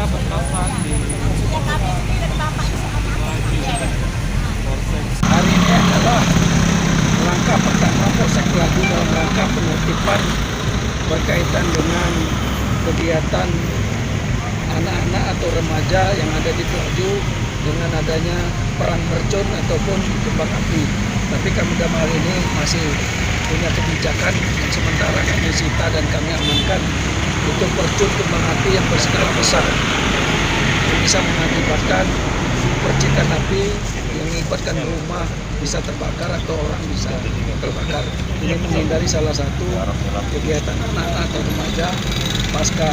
ada petasan di Hari ini adalah langkah pertama Polsek Lagu dalam rangka penertiban berkaitan dengan kegiatan anak-anak atau remaja yang ada di Pelaju dengan adanya perang mercon ataupun kembang api. Tapi kami dalam hal ini masih punya kebijakan yang sementara kami sita dan kami amankan untuk percun kembang api yang berskala besar yang bisa mengakibatkan percikan api yang mengakibatkan rumah bisa terbakar atau orang bisa terbakar. Ini menghindari salah satu kegiatan anak-anak atau remaja pasca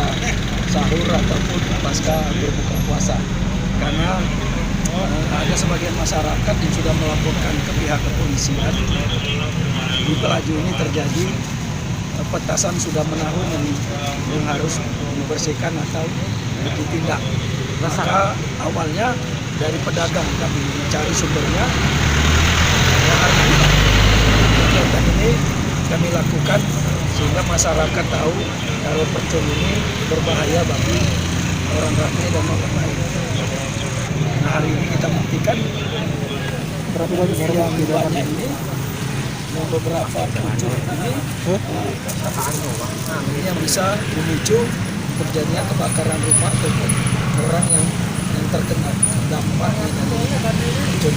sahur ataupun pasca berbuka puasa. Karena ada sebagian masyarakat yang sudah melaporkan ke pihak kepolisian di Pelaju ini terjadi petasan sudah menahun yang harus dibersihkan atau ditindak. Maka awalnya dari pedagang kami mencari sumbernya. Hari ini kegiatan ini kami lakukan sehingga masyarakat tahu kalau percun ini berbahaya bagi orang ramai dan orang lain. Nah, hari ini kita buktikan berapa banyak ini yang beberapa percun ini yang bisa memicu terjadinya kebakaran rumah ataupun orang yang terkena dampak dari percun.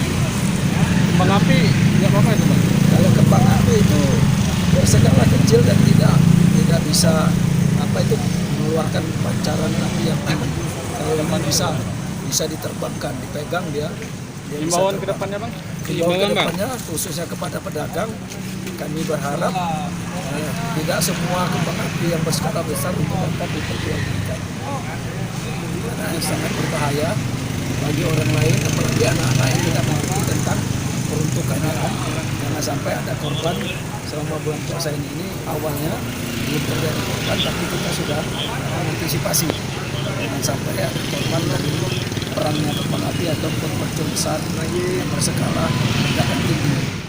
kembang api, ya apa itu Pak? Kalau kembang api itu berskala kecil dan tidak bisa mengeluarkan pancaran api yang kalau memang bisa diterbangkan, dipegang dia Himbauan bisa ke depannya Bang? Himbauan ke depannya khususnya kepada pedagang, kami berharap tidak semua kembang api yang berskala besar itu dapat diperjualbelikan karena sangat berbahaya bagi orang lain, apalagi anak-anak yang tidak mengerti tentang peruntukannya. Jangan sampai ada korban selama bulan puasa ini awalnya belum terjadi korban, tapi kita sudah mengantisipasi jangan sampai ada korban dari perangnya kembang api ataupun percun besar yang berskala ledakan tinggi.